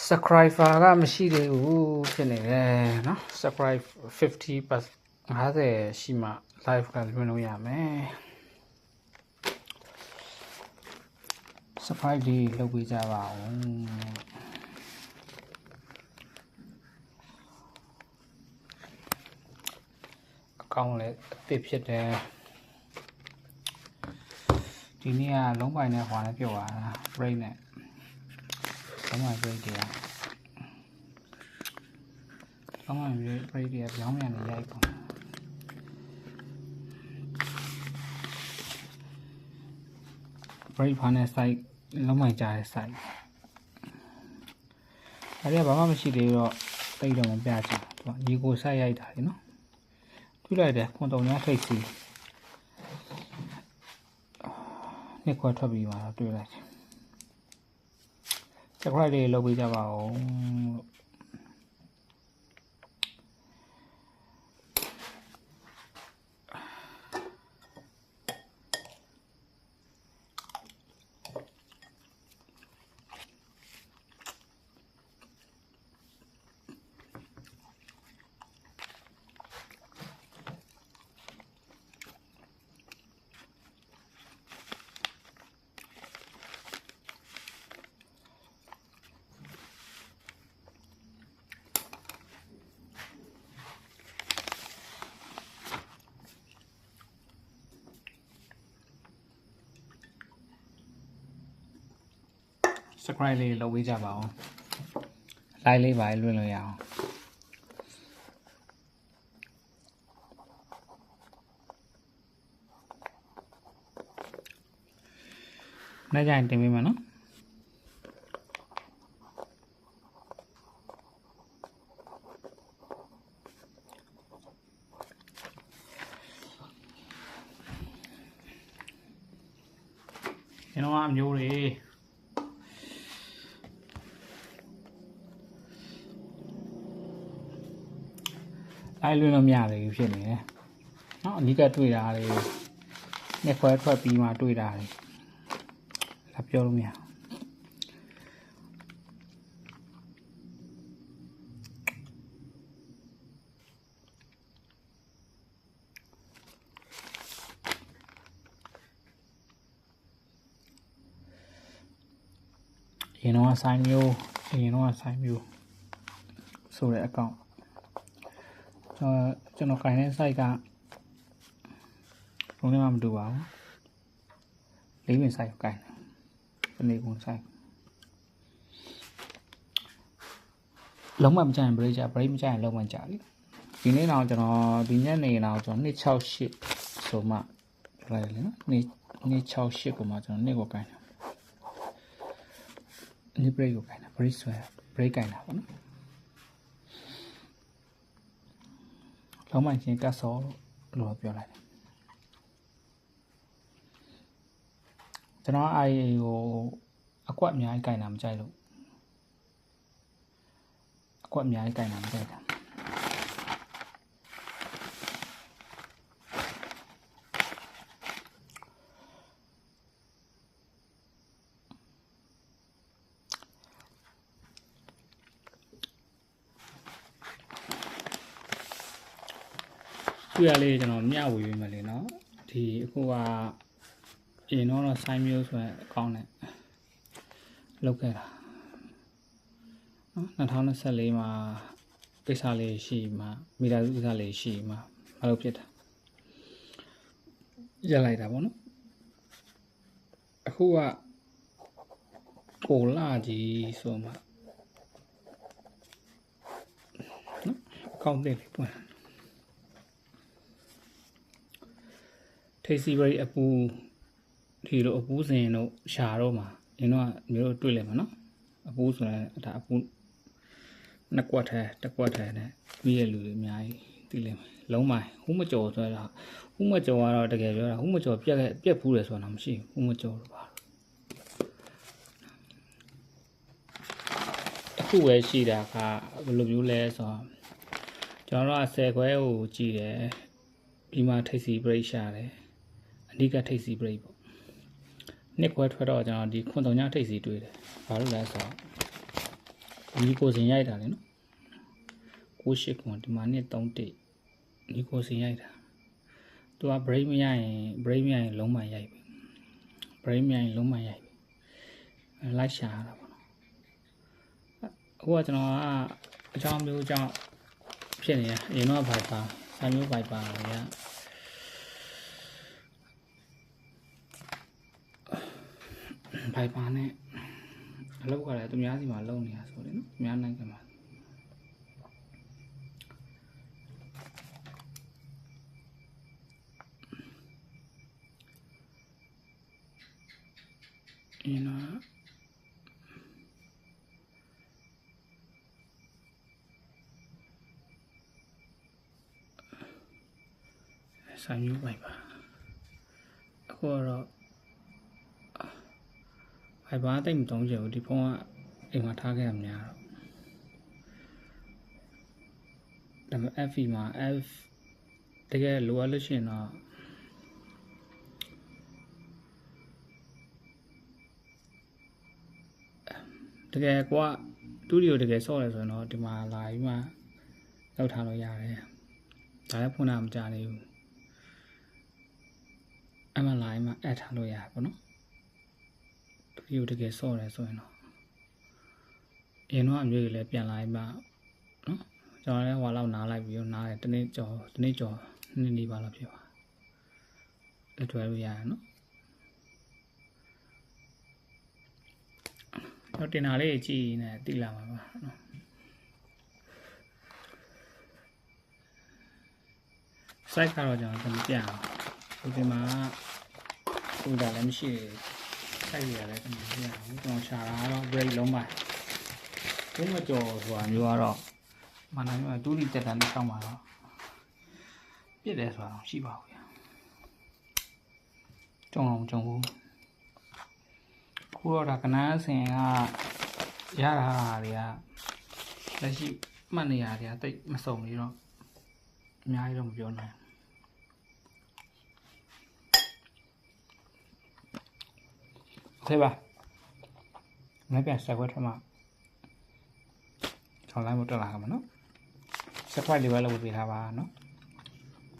subscriber ကမရှိသေးဘူးဖြစ်နေတယ်เนาะ subscribe 50% ရှိမှ live ကလွှင့်လို့ရမယ် subscribe လေးလုပ်ပေးကြပါဦးအကောင့်လည်းအသစ်ဖြစ်တယ်ဒီနေ့ကလုံးပိုင်နဲ့ဟွာနဲ့ပြုတ်သွားတာ break နဲ့လုံးပိုင် break တွေကလုံးပိုင် break တွေကပြောင်းပြန်နေရိုက်ကုန်break ဖာနဲ့ site လုံးပိုင်ကြားတဲ့ site အဲ့ဒါဘာမှမရှိသေးတော့တိတ်တော့မပြချင်သူကညီကို site ရိုက်တာလေနော်တွေ့လိုက်တယ်ခွန်တုံညာထိတ်စီနှစ်ခွဲထွက်ပြီးမှတော့တွေ့လိုက်တယ်ချက်ခွဲလေးလုပ်ပေးကြပါဦးsubscribe လေးလုပ်ပေးကြပါဦး like လေးပါလွှင့်လို့ရအောင်နေ့ကျရင်တင်ပေးမယ်နော်ကျွန်တော်အမျိုးတွေအဲ့လွှင့်လို့မရသေးဘူးဖြစ်နေတယ်။เนาะအနီးကတွေ့တာတွေနှစ်ခွဲထွက်ပြီးမှတွေ့တာတွေလာပြောလို့မရဘူး။ရင်တော့ဆိုင်မျိုးဆိုတဲ့အကောင့်ကျွန်တော်ကင်တဲ့ site ကဘုံနဲ့မှမတူပါဘူးလေးပင် site ကိုကင်တယ်တနေ့ကုန် site လုံးဝမကြရင် break မကြရင်လုံးဝကြလိဒီနေ့တော့ကျွန်တော်ဒီညနေတော့ကျွန်တော်268ဆိုမှပြောလိုက်တယ်နော်268ကိုမှကျွန်တော်နေ့ကိုကင်တယ်နေ့ break ကိုကင်တာ break ဆွဲ break ကင်တာပေါ့နော်လုံးဝချင်းကတ်စောလို့ပြောလိုက်တယ်ကျွန်တော်အဲ့ဟိုအကွက်အများကြီးကင်တာမကြိုက်လို့အကွက်အများကြီးကင်တာမကြိုက်တာတွေ့ရလေကျွန်တော်မျှဝေပေးမယ်လေနော်ဒီအခုကရင်တော့ဆိုင်းမျိုးဆိုရင်အကောင့်နဲ့လုပ်ခဲ့တာနော်2024မှာကိစ္စလေးရှိမှမိသားစုကိစ္စလေးရှိမှမလုပ်ဖြစ်တာရလိုက်တာပေါ့နော်အခုကကိုလာကြီးဆိုမှနော်အကောင့်လေးပွင့်ထိတ်စီဘရိအပူဒီလိုအပူစင်တို့ရှာတော့မှာရင်တော့မျိုးတို့တွေ့လိမ့်မယ်နော်အပူဆိုရင်ဒါအပူနှစ်ကွက်ထဲတစ်ကွက်ထဲနဲ့ပြီးရလူတွေအများကြီးသိလိမ့်မယ်လုံးမိုင်ဟူးမကြော်ဆိုတော့ဟူးမကြော်ကတော့တကယ်ပြောတာဟူးမကြော်ပြက်ဖူးတယ်ဆိုတော့မရှိဘူးဟူးမကြော်လို့ပါအခုပဲရှိတာကဘယ်လိုမျိုးလဲဆိုတော့ကျွန်တော်တို့က10ခွဲကိုကြည့်တယ်ပြီးမှထိတ်စီဘရိရှာတယ်အဓိကထိတ်စီဘရိတ်ပေါ့နှစ်ခွဲထွက်တော့ကျွန်တော်ဒီခွန်တုံညထိတ်စီတွေ့တယ်ဘာလို့လဲဆိုတော့ ညီကိုစင်ရိုက်တာလေနော်68ကွန်ဒီမှာနှစ်3တိညီကိုစင်ရိုက်တာသူက brain မရရင်လုံးမရိုက်ပြီ brain မရရင်လုံးမရိုက်ပြီလိုက်ရှာရတာပေါ့နော်အခုကကျွန်တော်ကအကြောင်းမျိုးအကြောင်းဖြစ်နေရအရင်တော့ Viber စာမျိုး Viber တွေကViber နဲ့အလုပ်ကလည်းသူများစီမှာလုပ်နေတာဆိုတယ်နော်အများနိုင်ငံမှာစာမျိုးပိုက်ပါအခုတော့ Viber တိတ်မတုံးကြဘူးဒီဖုန်းကအိမ်မှာထားခဲ့ရများတော့ဒါပေမဲ့ FV မှာ F တကယ်လိုအပ်လို့ရှိရင်တော့တကယ်ကွာစတူဒီယိုတကယ်ဆော့ရဲဆိုရင်တော့ဒီမှာလာပြီးမှလောက်ထားလို့ရတယ်ဒါလည်းဖုန်းကမကြသေးဘူးအမှလာပြီးမှအပ်ထားလို့ရပါတော့စတူဒီယိုတကယ်ဆော့ရဲဆိုရင်တော့အရင်တော့အမျိုးကြီးလည်းပြန်လာပြီးမှနော်ကျွန်တော်လည်းဟွာလောက်နားလိုက်ပြီးတော့နားတယ်တနေ့ကျော်နေ့နေပါလောက်ဖြစ်ပါလက်တွဲလို့ရတယ်နော်တော့တင်တာလေးကြည့်နေတိလာမှာပါနော်စိုက်ကတော့ကျွန်တော်ပြန်အောင်ဒီမှာဟိုဒါလည်းမရှိစိုက်ရတယ်ကျွန်တော်ပြန်အောင်ကျွန်တော်ရှာတာတော့ break လုံးပါဘုံမကြော်ဆိုတာမျိုးကတော့မနာမျိုးဒူးရီတက်တန်တောက်မှာတော့ပြစ်တယ်ဆိုတာတော့ရှိပါဘူးဗျာကြုံအောင်ကြုံဘူးခုတော့ဒါကနန်းစင်ကရတာတွေကလက်ရှိမှတ်နေရတွေကတိတ်မစုံနေတော့အများကြီးတော့မပြောနိုင်โอเคပါမပြန်ဆက်ခွက်ထမှာကျွန်တော်လိုက်မတက်လာမှာနော် subscribe လေးပဲလုပ်ပေးထားပါနော်